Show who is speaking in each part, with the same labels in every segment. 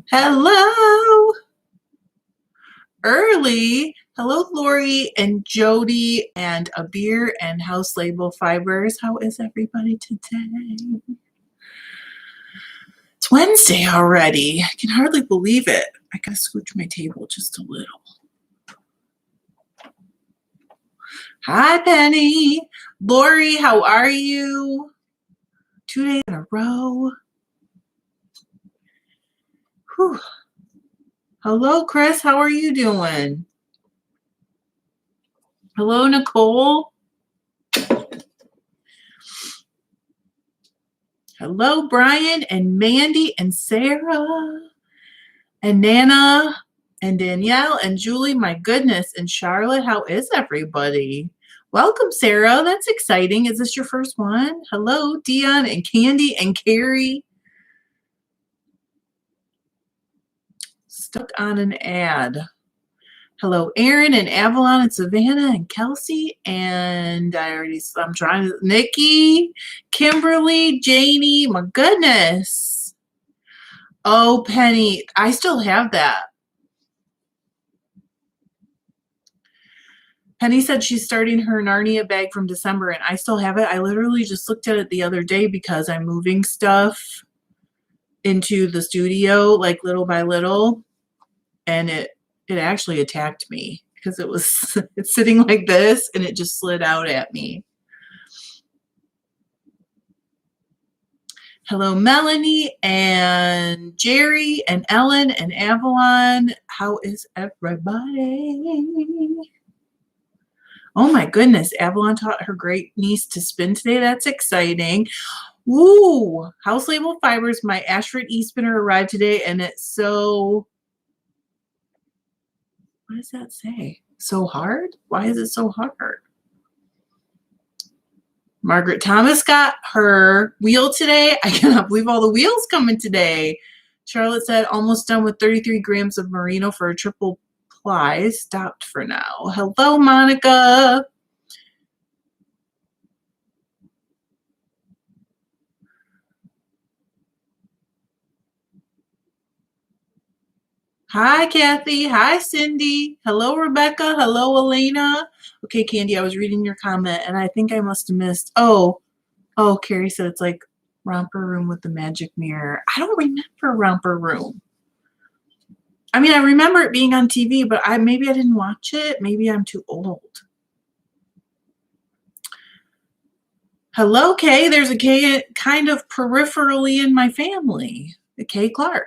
Speaker 1: Hello, early. Hello, Lori and Jody and Abir and House Label Fibers. How is everybody today? It's Wednesday already. I can hardly believe it. I gotta scooch my table just a little. Hi, Penny. Lori, how are you? 2 days in a row. Whew. Hello, Chris. How are you doing? Hello, Nicole. Hello, Brian and Mandy and Sarah and Nana and Danielle and Julie. My goodness. And Charlotte, how is everybody? Welcome, Sarah. That's exciting. Is this your first one? Hello, Dion and Candy and Carrie. Stuck on an ad. Hello, Aaron and Avalon and Savannah and Kelsey. And I'm trying to, Nikki, Kimberly, Janie. My goodness. Oh, Penny, I still have that. Penny said she's starting her Narnia bag from December, and I still have it. I literally just looked at it the other day because I'm moving stuff into the studio, like little by little, and it actually attacked me because it's sitting like this, and it just slid out at me. Hello, Melanie and Jerry and Ellen and Avalon. How is everybody? Oh my goodness, Avalon taught her great niece to spin today. That's exciting. Ooh, House Label Fibers, my Ashford e-spinner arrived today, and it's so, what does that say? So hard? Why is it so hard? Margaret Thomas got her wheel today. I cannot believe all the wheels coming today. Charlotte said, almost done with 33 grams of merino for a triple ply. Stopped for now. Hello, Monica. Hi, Kathy. Hi, Cindy. Hello, Rebecca. Hello, Elena. Okay, Candy, I was reading your comment, and I think I must have missed. Oh, Carrie said it's like Romper Room with the magic mirror. I don't remember Romper Room. I mean, I remember it being on TV, but maybe I didn't watch it. Maybe I'm too old. Hello, Kay. There's a Kay kind of peripherally in my family. The Kay Clark.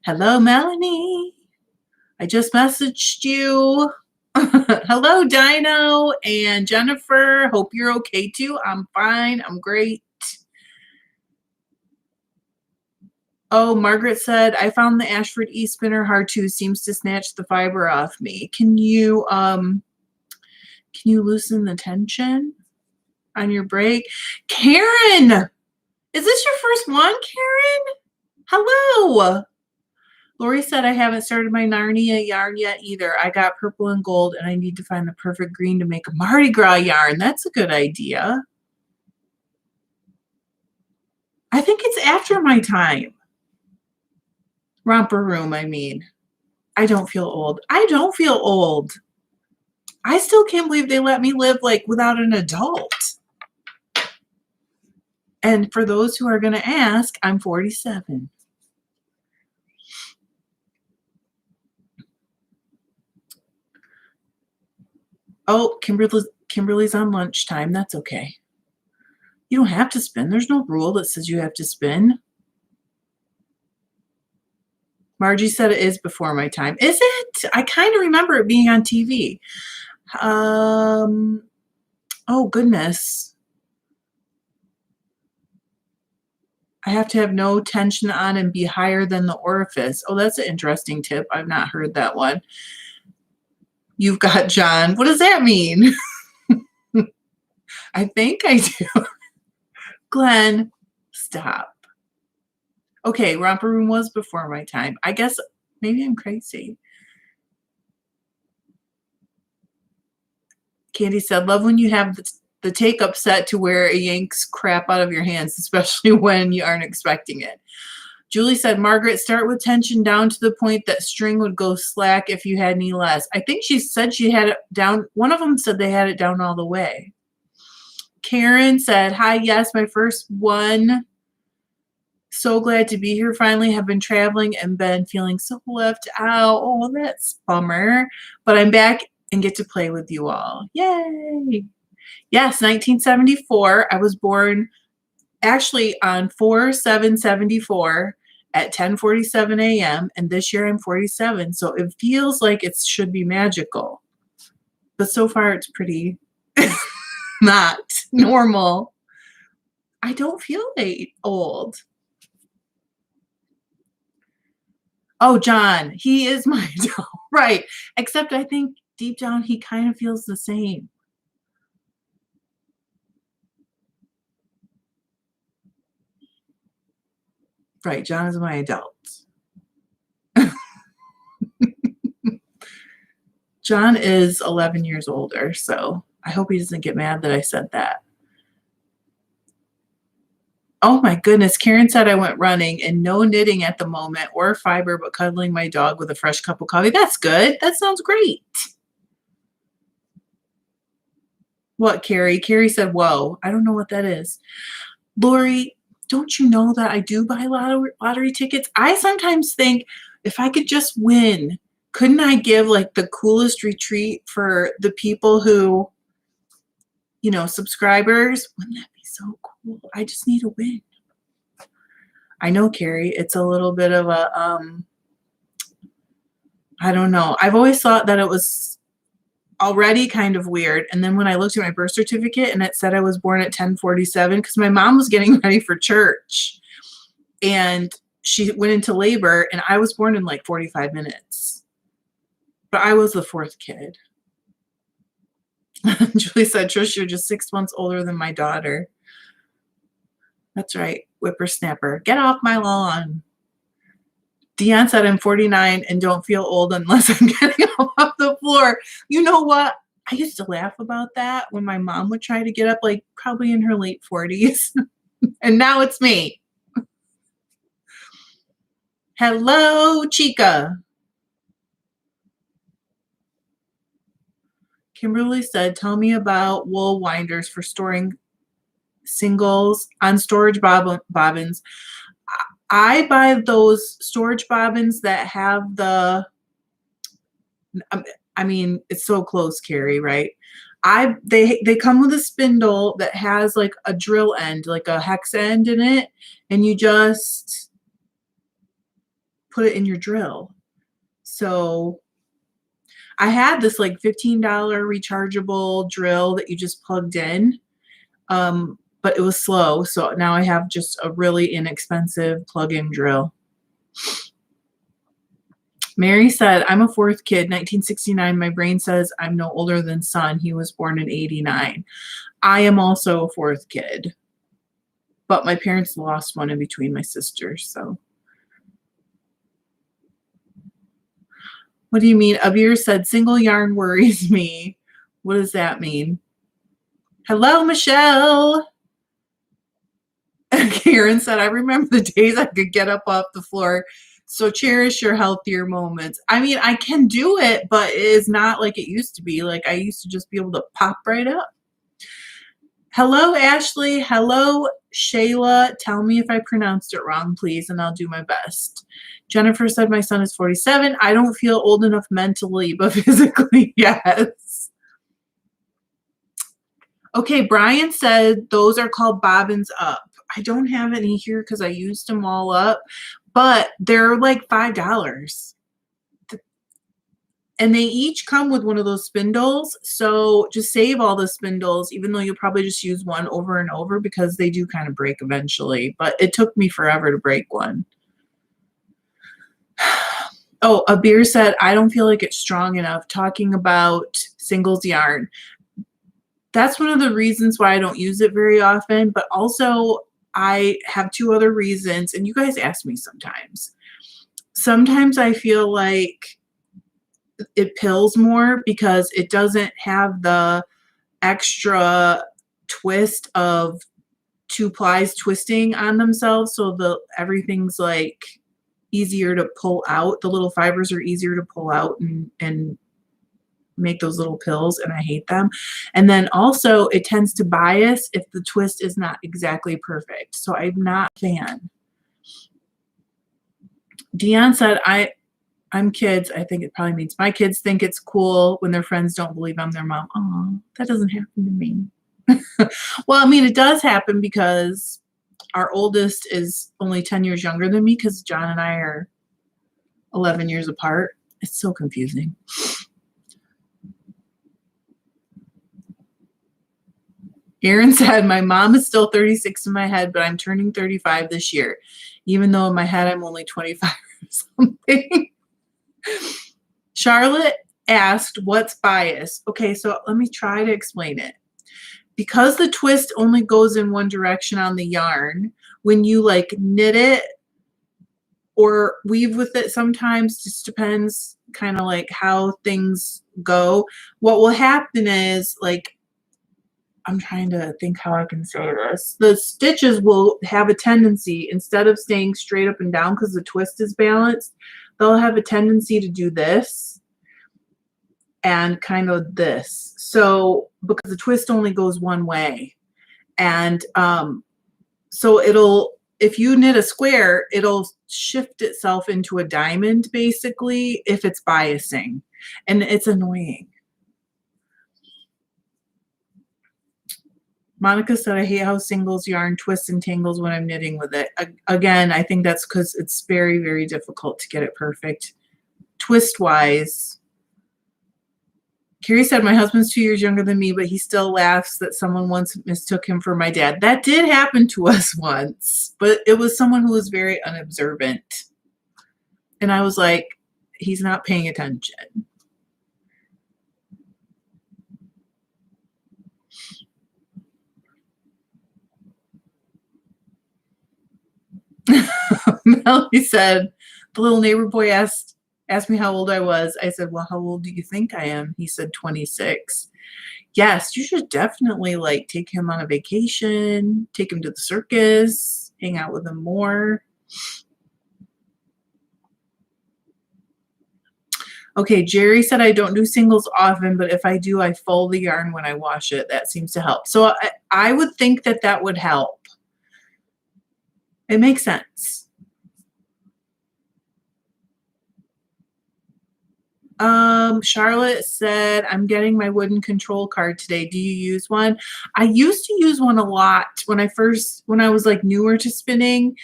Speaker 1: Hello, Melanie. I just messaged you. Hello, Dino and Jennifer. Hope you're okay too. I'm fine. I'm great. Oh, Margaret said, I found the Ashford e-spinner hard too. Seems to snatch the fiber off me. Can you loosen the tension on your break? Karen, is this your first one, Karen? Hello. Lori said, I haven't started my Narnia yarn yet either. I got purple and gold, and I need to find the perfect green to make a Mardi Gras yarn. That's a good idea. I think it's after my time. Romper Room, I mean. I don't feel old. I don't feel old. I still can't believe they let me live like without an adult. And for those who are going to ask, I'm 47. Oh, Kimberly's on lunchtime. That's okay. You don't have to spin. There's no rule that says you have to spin. Margie said it is before my time. Is it? I kind of remember it being on TV. Oh, goodness. I have to have no tension on and be higher than the orifice. Oh, that's an interesting tip. I've not heard that one. You've got John. What does that mean? I think I do. Glenn, stop. Okay, Romper Room was before my time. I guess maybe I'm crazy. Candy said, love when you have the take-up set to where it yanks crap out of your hands, especially when you aren't expecting it. Julie said, Margaret, start with tension down to the point that string would go slack if you had any less. I think she said she had it down. One of them said they had it down all the way. Karen said, hi, yes, my first one. So glad to be here finally. Have been traveling and been feeling so left out. Oh, that's bummer. But I'm back and get to play with you all. Yay. Yes, 1974. I was born actually on 4/7/74 at 10:47 a.m. and this year I'm 47. So it feels like it should be magical. But so far it's pretty not normal. I don't feel old. Oh, John, he is my doll. Right. Except I think deep down he kind of feels the same. Right. John is my adult. John is 11 years older, so I hope he doesn't get mad that I said that. Oh my goodness. Karen said I went running and no knitting at the moment or fiber, but cuddling my dog with a fresh cup of coffee. That's good. That sounds great. What, Carrie? Carrie said, whoa, I don't know what that is. Lori, don't you know that I do buy lottery tickets? I sometimes think if I could just win, couldn't I give like the coolest retreat for the people who, you know, subscribers? Wouldn't that be so cool? I just need a win. I know, Carrie, it's a little bit of a, I don't know. I've always thought that it was already kind of weird. And then when I looked at my birth certificate and it said I was born at 10:47, because my mom was getting ready for church and she went into labor and I was born in like 45 minutes. But I was the fourth kid. Julie said, Trish, you're just 6 months older than my daughter. That's right. Whippersnapper. Get off my lawn. Dion said, I'm 49 and don't feel old unless I'm getting up off the floor. You know what? I used to laugh about that when my mom would try to get up, like probably in her late 40s. And now it's me. Hello, Chica. Kimberly said, tell me about wool winders for storing singles on storage bobbins. I buy those storage bobbins that have the, I mean, it's so close, Carrie, right? They come with a spindle that has like a drill end, like a hex end in it, and you just put it in your drill. So I had this like $15 rechargeable drill that you just plugged in, but it was slow. So now I have just a really inexpensive plug-in drill. Mary said, I'm a fourth kid, 1969. My brain says I'm no older than son. He was born in 89. I am also a fourth kid, but my parents lost one in between my sisters. So what do you mean? Abir said, single yarn worries me. What does that mean? Hello, Michelle. Karen said, I remember the days I could get up off the floor. So cherish your healthier moments. I mean, I can do it, but it is not like it used to be. Like I used to just be able to pop right up. Hello, Ashley. Hello, Shayla. Tell me if I pronounced it wrong, please, and I'll do my best. Jennifer said, my son is 47. I don't feel old enough mentally, but physically, yes. Okay, Brian said those are called bobbins up. I don't have any here because I used them all up, but they're like $5. And they each come with one of those spindles. So just save all the spindles, even though you'll probably just use one over and over because they do kind of break eventually. But it took me forever to break one. Oh, Abir said, I don't feel like it's strong enough. Talking about singles yarn. That's one of the reasons why I don't use it very often. But also, I have two other reasons. And you guys ask me sometimes. Sometimes I feel like it pills more because it doesn't have the extra twist of two plies twisting on themselves, so everything's like easier to pull out. The little fibers are easier to pull out and make those little pills, and I hate them. And then also it tends to bias if the twist is not exactly perfect. So I'm not a fan. Dion said, I'm kids. I think it probably means my kids think it's cool when their friends don't believe I'm their mom. Oh, that doesn't happen to me. Well, I mean, it does happen because our oldest is only 10 years younger than me because John and I are 11 years apart. It's so confusing. Aaron said, my mom is still 36 in my head, but I'm turning 35 this year, even though in my head I'm only 25 or something. Charlotte asked, what's bias? Okay, so let me try to explain it. Because the twist only goes in one direction on the yarn, when you like knit it or weave with it, sometimes just depends kind of like how things go. What will happen is, like, I'm trying to think how I can say this. The stitches will have a tendency, instead of staying straight up and down because the twist is balanced, they'll have a tendency to do this and kind of this. So because the twist only goes one way. And so if you knit a square, it'll shift itself into a diamond basically if it's biasing. And it's annoying. Monica said, I hate how singles yarn twists and tangles when I'm knitting with it. Again, I think that's because it's very, very difficult to get it perfect. Twist-wise, Carrie said, my husband's 2 years younger than me, but he still laughs that someone once mistook him for my dad. That did happen to us once, but it was someone who was very unobservant. And I was like, he's not paying attention. Melanie said, the little neighbor boy asked me how old I was. I said, well, how old do you think I am? He said 26. Yes, you should definitely like take him on a vacation, take him to the circus, hang out with him more. Okay, Jerry said, I don't do singles often, but if I do, I fold the yarn when I wash it. That seems to help. So I would think that that would help. It makes sense. Charlotte said, I'm getting my wooden control card today. Do you use one? I used to use one a lot when I was like newer to spinning.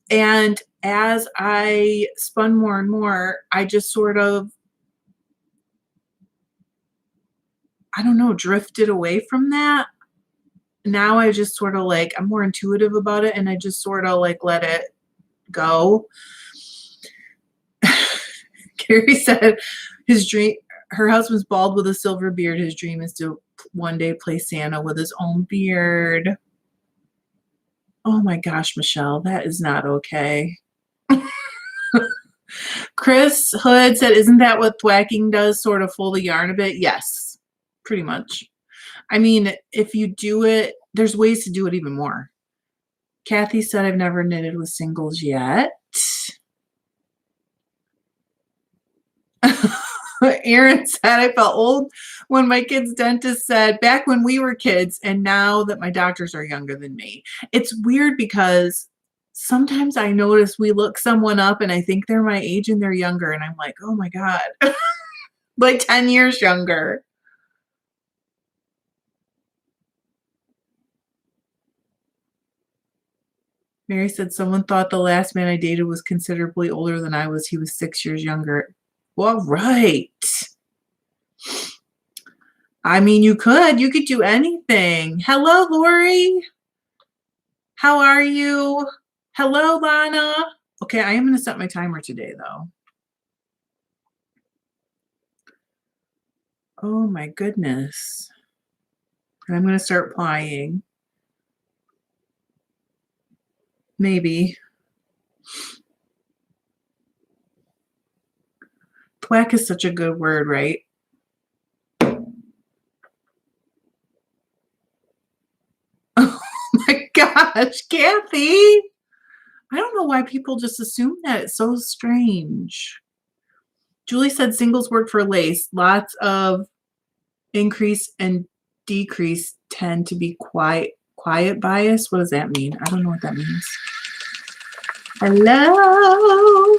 Speaker 1: And as I spun more and more, I just sort of, I don't know, drifted away from that. Now I just sort of like, I'm more intuitive about it and I just sort of like let it go. Carrie said her husband's bald with a silver beard. His dream is to one day play Santa with his own beard. Oh my gosh, Michelle, that is not okay. Chris Hood said, isn't that what thwacking does, sort of fold the yarn a bit? Yes, pretty much. I mean, if you do it, there's ways to do it even more. Kathy said, I've never knitted with singles yet. Aaron said, I felt old when my kid's dentist said, back when we were kids, and now that my doctors are younger than me. It's weird because sometimes I notice we look someone up and I think they're my age and they're younger. And I'm like, oh my God, like 10 years younger. Mary said, someone thought the last man I dated was considerably older than I was. He was 6 years younger. Well, right. I mean, you could do anything. Hello, Lori. How are you? Hello, Lana. Okay, I am going to set my timer today, though. Oh, my goodness. And I'm going to start plying. Maybe. Thwack is such a good word, right? Oh my Gosh, Kathy. I don't know why people just assume that. It's so strange. Julie said singles work for lace. Lots of increase and decrease tend to be quiet bias. What does that mean? I don't know what that means. Hello.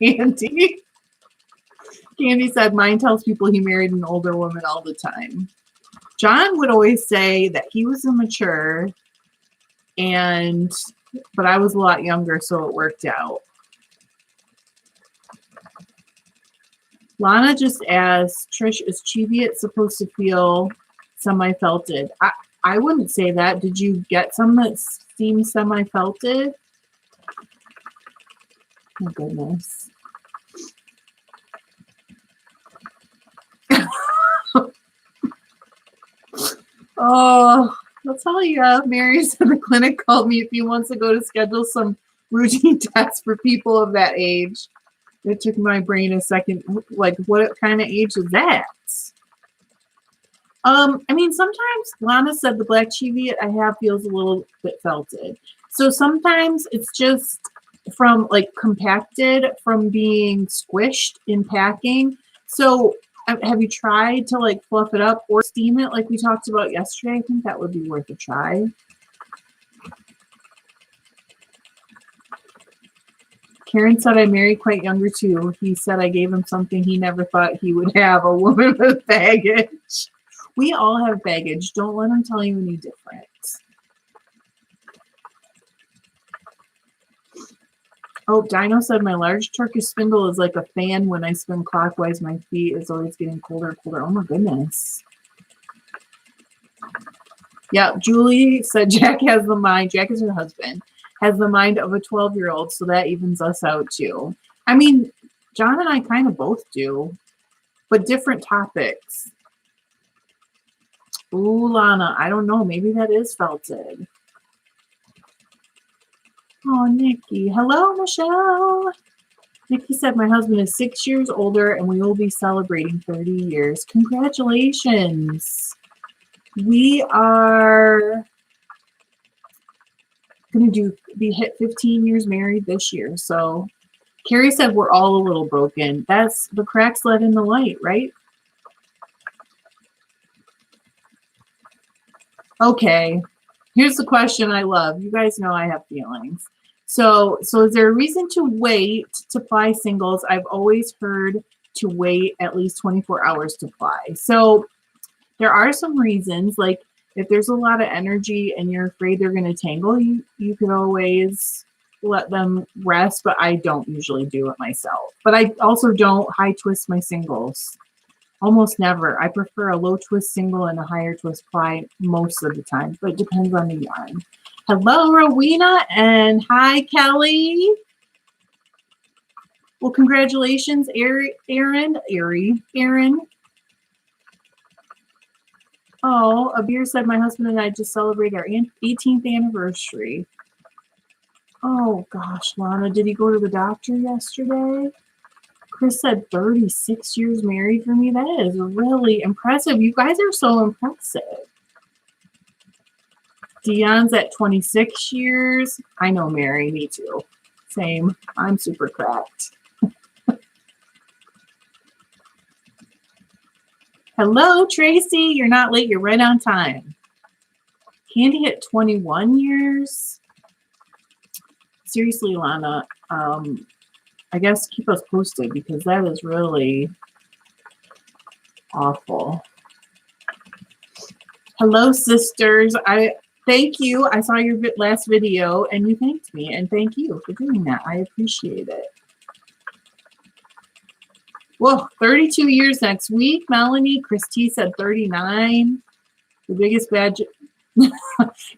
Speaker 1: Candy. Candy said mine tells people he married an older woman all the time. John would always say that he was immature, but I was a lot younger, so it worked out. Lana just asked, Trish, is Cheviot supposed to feel semi-felted? I wouldn't say that. Did you get some that seem semi-felted? Oh, goodness. Oh, I'll tell you, Mary said the clinic called me a few months ago to schedule some routine tests for people of that age. It took my brain a second. Like, what kind of age is that? I mean, sometimes Lana said the black Cheviot I have feels a little bit felted. So sometimes it's just from like compacted from being squished in packing. So have you tried to like fluff it up or steam it like we talked about yesterday? I think that would be worth a try. Karen said I married quite younger too. He said I gave him something he never thought he would have, a woman with baggage. We all have baggage. Don't let him tell you any different. Oh, Dino said my large Turkish spindle is like a fan. When I spin clockwise, my feet is always getting colder and colder. Oh my goodness. Yeah, Julie said Jack has the mind. Jack is her husband. Has the mind of a 12-year-old, so that evens us out too. I mean, John and I kind of both do, but different topics. Ooh, Lana, I don't know. Maybe that is felted. Oh, Nikki. Hello, Michelle. Nikki said my husband is 6 years older and we will be celebrating 30 years. Congratulations. We are going to hit 15 years married this year. So Carrie said we're all a little broken. That's the cracks let in the light, right? Okay. Here's the question I love. You guys know I have feelings. So is there a reason to wait to ply singles? I've always heard to wait at least 24 hours to ply. So there are some reasons, like if there's a lot of energy and you're afraid they're going to tangle, you could always let them rest, but I don't usually do it myself. But I also don't high twist my singles. Almost never. I prefer a low twist single and a higher twist ply most of the time, but it depends on the yarn. Hello, Rowena, and hi, Kelly. Well, congratulations, Aaron. Oh, Abir said my husband and I just celebrated our 18th anniversary. Oh, gosh, Lana, did he go to the doctor yesterday? Chris said 36 years married for me. That is really impressive. You guys are so impressive. Dion's at 26 years. I know, Mary, me too. Same. I'm super cracked. Hello, Tracy. You're not late. You're right on time. Candy hit 21 years. Seriously, Lana, I guess keep us posted because that is really awful. Hello, sisters. Thank you. I saw your last video and you thanked me, and thank you for doing that. I appreciate it. Whoa, 32 years next week. Melanie, Christy said 39. The biggest badge.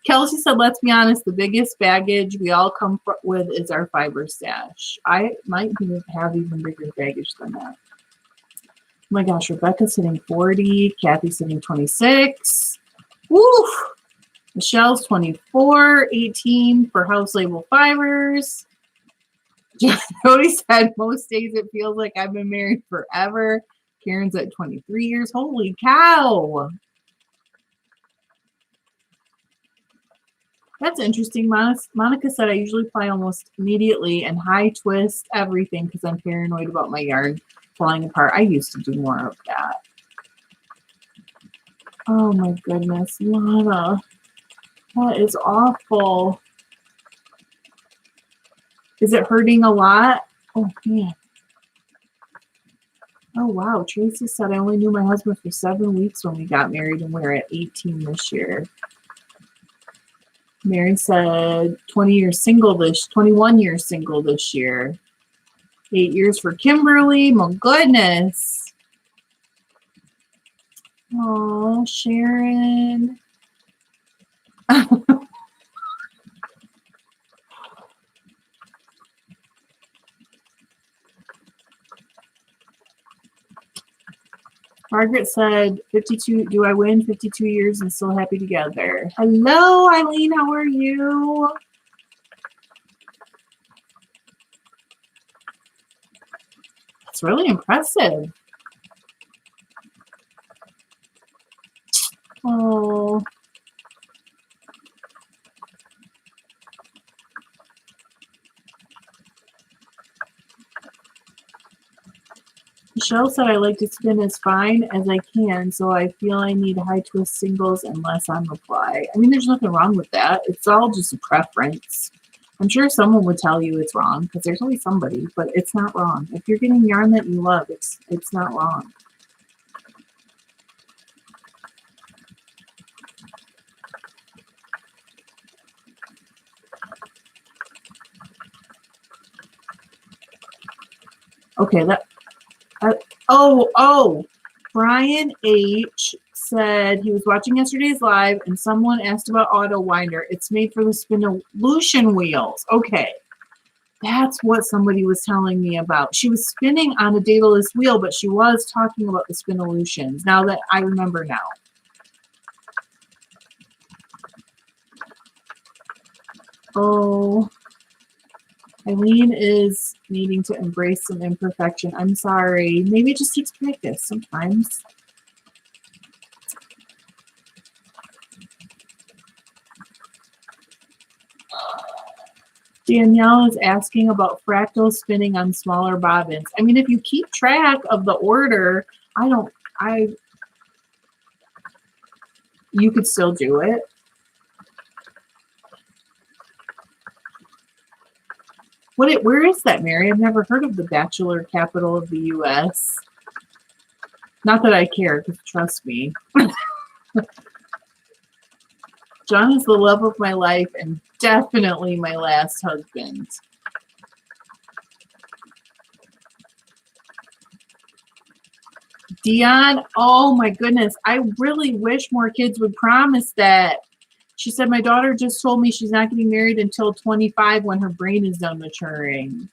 Speaker 1: Kelsey said, let's be honest, the biggest baggage we all come with is our fiber stash. I might have even bigger baggage than that. Oh my gosh, Rebecca's hitting 40. Kathy's hitting 26. Woo! Michelle's 24, 18 for house label fibers. Jody said, most days it feels like I've been married forever. Karen's at 23 years. Holy cow. That's interesting. Monica said I usually apply almost immediately and high twist everything because I'm paranoid about my yarn falling apart. I used to do more of that. Oh my goodness, Lana. That is awful. Is it hurting a lot? Oh man. Oh wow. Tracy said I only knew my husband for 7 weeks when we got married and we're at 18 this year. Mary said 21 years single this year. 8 years for Kimberly. My goodness. Oh, Sharon. Margaret said, 52, do I win 52 years and still happy together? Hello, Eileen, how are you? That's really impressive. Oh. Michelle said I like to spin as fine as I can, so I feel I need high twist singles and less on reply. I mean, there's nothing wrong with that. It's all just a preference. I'm sure someone would tell you it's wrong because there's always somebody, but it's not wrong. If you're getting yarn that you love, it's not wrong. Okay, Brian H said he was watching yesterday's live and someone asked about auto winder. It's made for the Spinolution wheels. Okay, that's what somebody was telling me about. She was spinning on a dataless wheel, but she was talking about the Spinolutions. Now that I remember now. Oh, Eileen is needing to embrace some imperfection. I'm sorry. Maybe it just takes practice sometimes. Danielle is asking about fractal spinning on smaller bobbins. I mean, if you keep track of the order, you could still do it. Where is that, Mary? I've never heard of the bachelor capital of the U.S. Not that I care, because trust me. John is the love of my life and definitely my last husband. Dion, oh my goodness. I really wish more kids would promise that. She said, my daughter just told me she's not getting married until 25 when her brain is done maturing.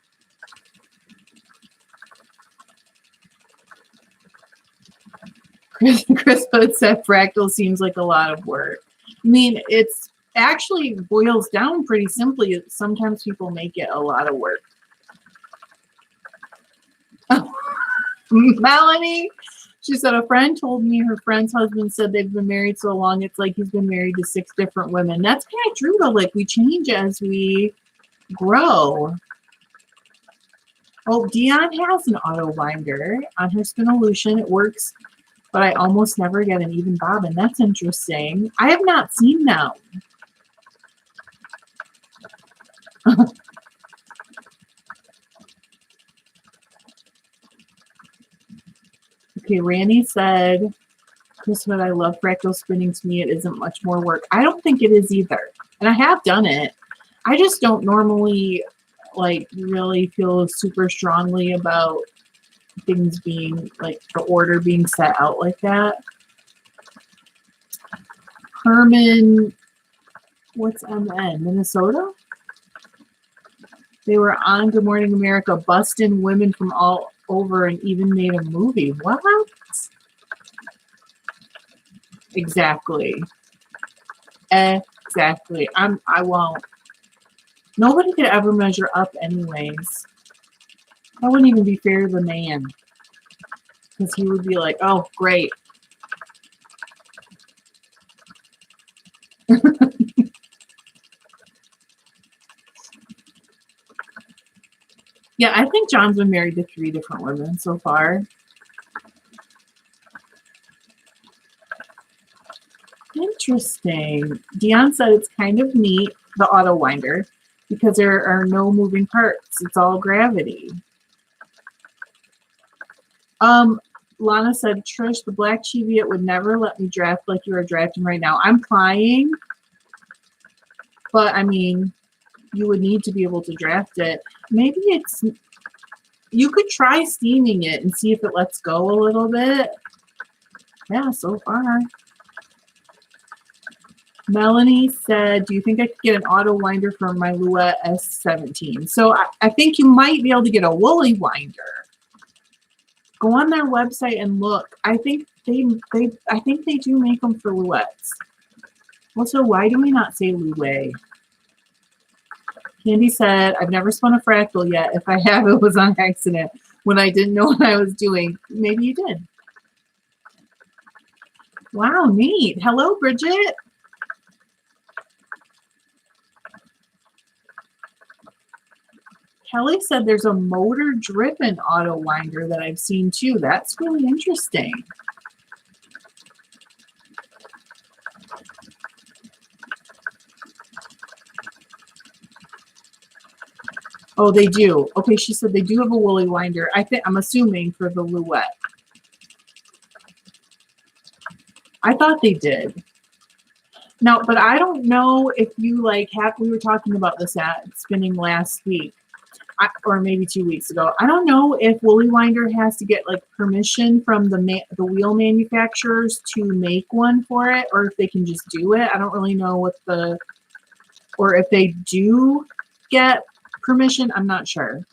Speaker 1: Chris Hood said fractal seems like a lot of work. I mean, it's actually boils down pretty simply. Sometimes people make it a lot of work. Melanie, she said, a friend told me her friend's husband said they've been married so long, it's like he's been married to 6 different women. That's kind of true, though. Like, we change as we grow. Oh, Dion has an auto winder on her Spinolution. It works, but I almost never get an even bobbin. That's interesting. I have not seen them. Okay, Randy said, Chris, what I love fractal spinning. To me, it isn't much more work. I don't think it is either. And I have done it. I just don't normally like really feel super strongly about things being like the order being set out like that. Herman, what's MN? Minnesota? They were on Good Morning America busting women from all over and even made a movie. What? Exactly. Exactly. I won't. Nobody could ever measure up anyways. That wouldn't even be fair to the man. because he would be like, oh, great. Yeah, I think John's been married to 3 different women so far. Interesting. Dion said it's kind of neat, the auto winder, because there are no moving parts. It's all gravity. Lana said, Trish, the black Cheviot would never let me draft like you are drafting right now. I'm trying, but I mean, you would need to be able to draft it. Maybe you could try steaming it and see if it lets go a little bit. Yeah, so far. Melanie said, do you think I could get an auto winder for my Lua S17? So I think you might be able to get a woolly winder. Go on their website and look. I think they do make them for Luettes. Also, why do we not say Lue? Candy said, I've never spun a fractal yet. If I have, it was on accident when I didn't know what I was doing. Maybe you did. Wow, neat. Hello, Bridget. Kelly said there's a motor-driven auto winder that I've seen too. That's really interesting. Oh, they do. Okay, she said they do have a woolly winder. I'm assuming for the Luette. I thought they did. Now, but I don't know if you we were talking about this at spinning last week. Or maybe 2 weeks ago. I don't know if Woolly Winder has to get permission from the wheel manufacturers to make one for it, or if they can just do it. I don't really know or if they do get permission. I'm not sure.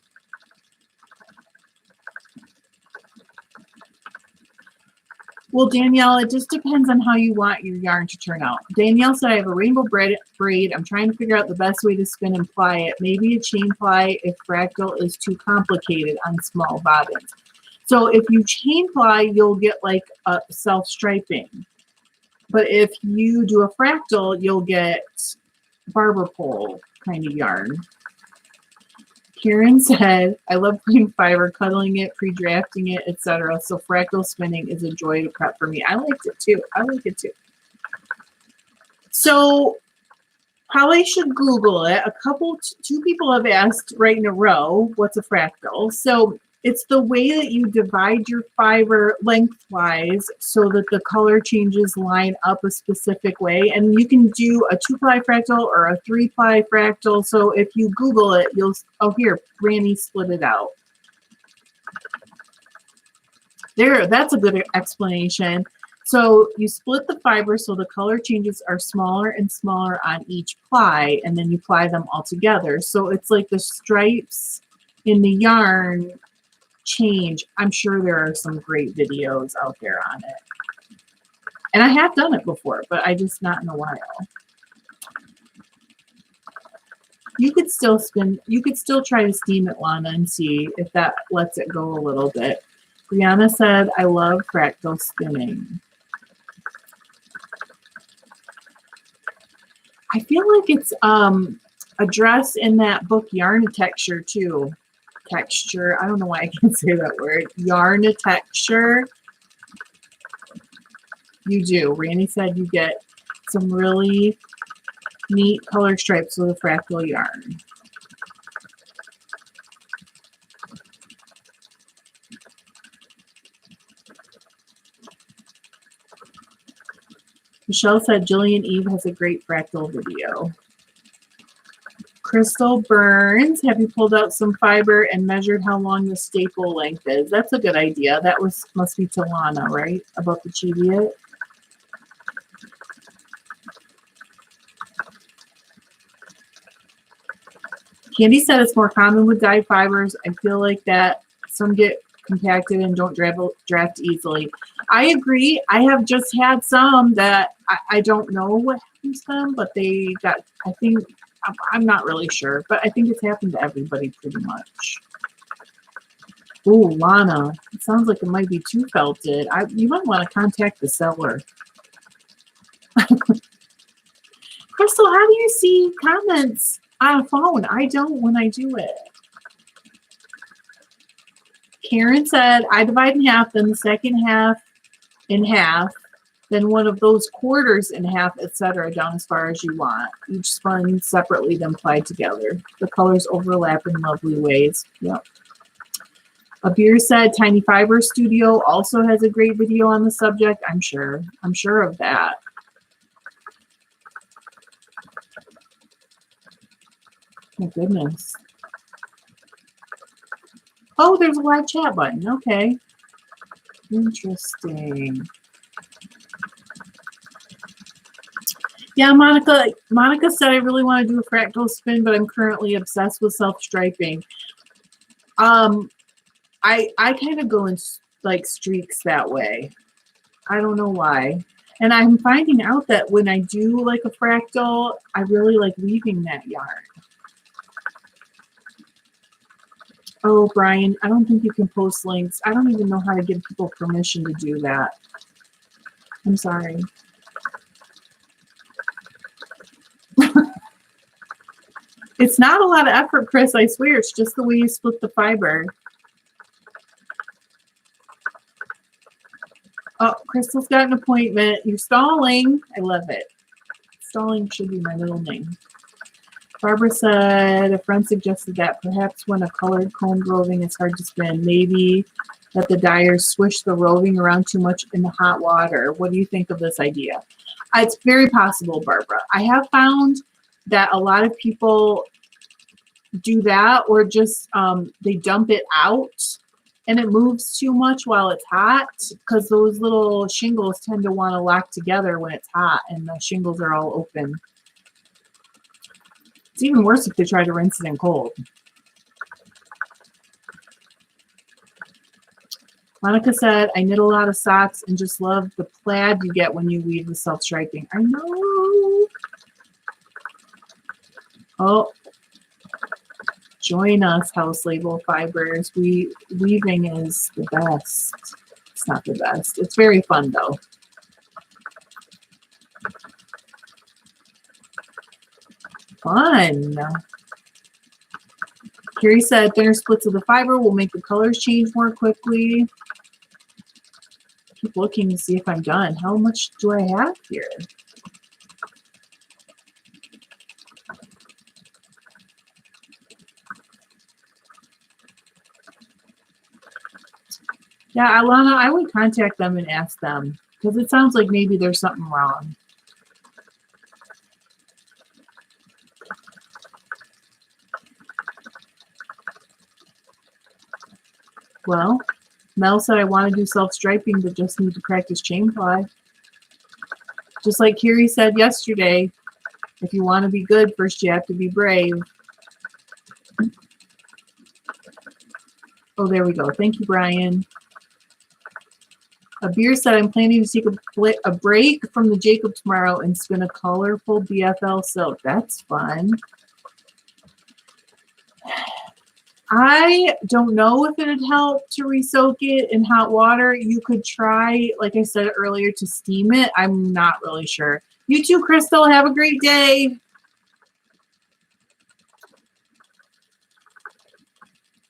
Speaker 1: Well, Danielle, it just depends on how you want your yarn to turn out. Danielle said, I have a rainbow braid. I'm trying to figure out the best way to spin and ply it. Maybe a chain ply if fractal is too complicated on small bobbins. So if you chain ply, you'll get a self-striping. But if you do a fractal, you'll get barber pole kind of yarn. Karen said, I love putting fiber, cuddling it, pre-drafting it, etc. So fractal spinning is a joy to prep for me. I liked it too. I like it too. So probably should Google it. Two people have asked right in a row, what's a fractal? So it's the way that you divide your fiber lengthwise so that the color changes line up a specific way. And you can do a 2-ply fractal or a 3-ply fractal. So if you Google it, here, Granny split it out. There, that's a good explanation. So you split the fiber so the color changes are smaller and smaller on each ply, and then you ply them all together. So it's like the stripes in the yarn change. I'm sure there are some great videos out there on it. And I have done it before, but I just not in a while. You could still try to steam it, Lana, and see if that lets it go a little bit. Brianna said, I love fractal spinning. I feel like it's addressed in that book Yarn-a-Texture too. Texture. I don't know why I can't say that word. Yarn-a-Texture. You do. Randy said you get some really neat color stripes with a fractal yarn. Michelle said Jillian Eve has a great fractal video. Crystal Burns, have you pulled out some fiber and measured how long the staple length is? That's a good idea. That must be to Lana, right? About the Cheviot. Candy said it's more common with dyed fibers. I feel like that some get compacted and don't draft easily. I agree. I have just had some that I don't know what happens to them, but they got, I think, I'm not really sure, but I think it's happened to everybody pretty much. Ooh, Lana. It sounds like it might be too felted. You might want to contact the seller. Crystal, how do you see comments on a phone? I don't when I do it. Karen said, I divide in half, then the second half in half, then one of those quarters in half, etc., down as far as you want. Each spun separately, then plied together. The colors overlap in lovely ways. Yep. Abir said, Tiny Fiber Studio also has a great video on the subject. I'm sure. I'm sure of that. My goodness. Oh, there's a live chat button. Okay. Interesting. Yeah, Monica said, I really want to do a fractal spin, but I'm currently obsessed with self-striping. I kind of go in like streaks that way. I don't know why. And I'm finding out that when I do like a fractal, I really like weaving that yarn. Oh, Brian, I don't think you can post links. I don't even know how to give people permission to do that. I'm sorry. It's not a lot of effort, Chris. I swear. It's just the way you split the fiber. Oh, Crystal's got an appointment. You're stalling. I love it. Stalling should be my middle name. Barbara said, a friend suggested that perhaps when a colored combed roving is hard to spin, maybe that the dyers swish the roving around too much in the hot water. What do you think of this idea? It's very possible, Barbara. I have found that a lot of people do that, or just they dump it out and it moves too much while it's hot, because those little shingles tend to want to lock together when it's hot and the shingles are all open. It's even worse if they try to rinse it in cold. Monica said, I knit a lot of socks and just love the plaid you get when you weave the self-striping. I know. Oh, join us, House Label Fibers. Weaving is the best. It's not the best. It's very fun, though. Fun. Carrie said, thinner splits of the fiber will make the colors change more quickly. Keep looking to see if I'm done. How much do I have here? Yeah, Alana, I would contact them and ask them, because it sounds like maybe there's something wrong. Well, Mel said, I want to do self-striping, but just need to practice chain ply. Just like Kiri said yesterday, if you want to be good, first you have to be brave. Oh, there we go. Thank you, Brian. Abir said, I'm planning to take a break from the Jacob tomorrow and spin a colorful BFL silk. That's fun. I don't know if it would help to re-soak it in hot water. You could try, like I said earlier, to steam it. I'm not really sure. You too, Crystal. Have a great day.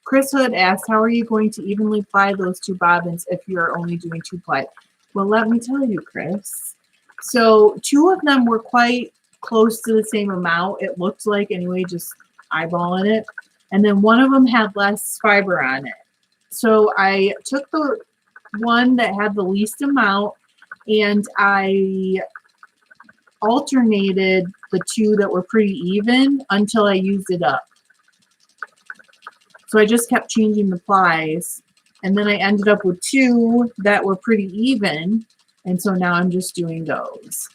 Speaker 1: Chris Hood asked, how are you going to evenly ply those two bobbins if you're only doing two ply? Well, let me tell you, Chris. So 2 of them were quite close to the same amount. It looked like, anyway, just eyeballing it. And then one of them had less fiber on it. So I took the one that had the least amount and I alternated the 2 that were pretty even until I used it up. So I just kept changing the plies, and then I ended up with 2 that were pretty even, and so now I'm just doing those.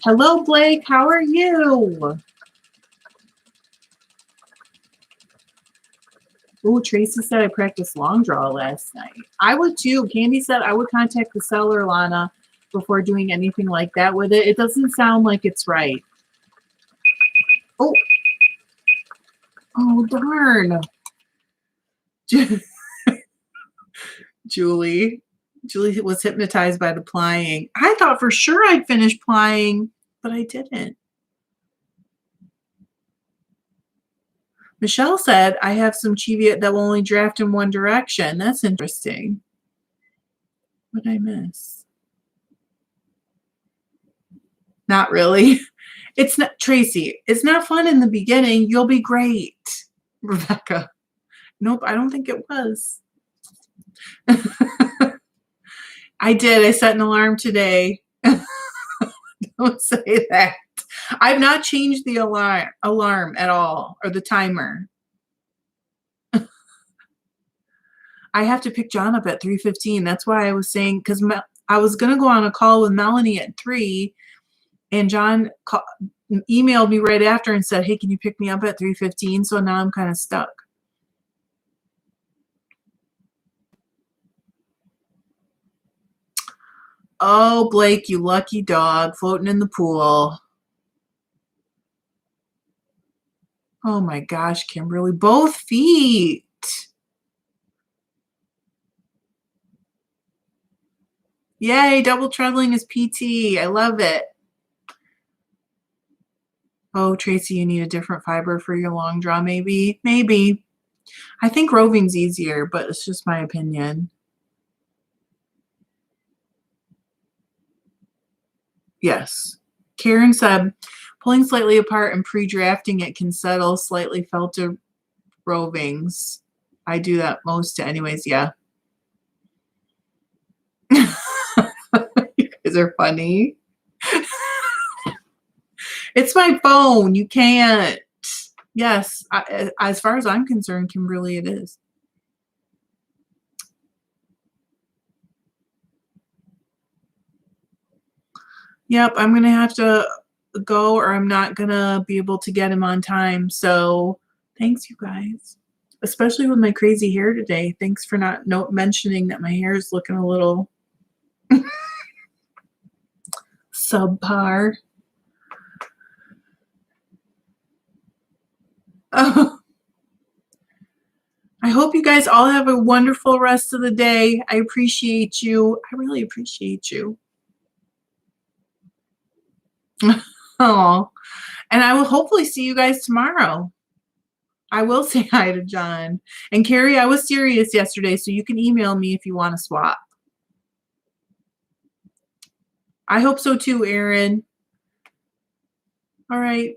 Speaker 1: Hello, Blake. How are you? Oh, Tracy said I practiced long draw last night. I would too. Candy said I would contact the seller, Lana, before doing anything like that with it. It doesn't sound like it's right. Oh. Oh, darn. Julie. Julie was hypnotized by the plying. I thought for sure I'd finish plying, but I didn't. Michelle said, I have some Cheviot that will only draft in one direction. That's interesting. What did I miss? Not really. It's not, Tracy, it's not fun in the beginning. You'll be great. Rebecca. Nope, I don't think it was. I did. I set an alarm today. Don't say that. I've not changed the alarm at all, or the timer. I have to pick John up at 3:15. That's why I was saying, because I was going to go on a call with Melanie at 3, and John emailed me right after and said, hey, can you pick me up at 3:15? So now I'm kind of stuck. Oh, Blake, you lucky dog, floating in the pool. Oh my gosh, Kimberly, both feet. Yay, double traveling is PT. I love it. Oh, Tracy, you need a different fiber for your long draw, maybe? Maybe. I think roving's easier, but it's just my opinion. Yes. Karen said, pulling slightly apart and pre-drafting it can settle slightly felted rovings. I do that most anyways, yeah. You guys are funny. It's my phone. You can't. Yes, as far as I'm concerned, Kimberly, it is. Yep, I'm going to have to go or I'm not going to be able to get him on time. So thanks, you guys. Especially with my crazy hair today. Thanks for not mentioning that my hair is looking a little subpar. Oh. I hope you guys all have a wonderful rest of the day. I appreciate you. I really appreciate you. Oh, and I will hopefully see you guys tomorrow. I will say hi to John. And Carrie, I was serious yesterday, so you can email me if you want to swap. I hope so too, Erin. All right.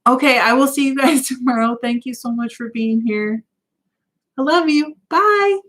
Speaker 1: Okay, I will see you guys tomorrow. Thank you so much for being here. I love you. Bye.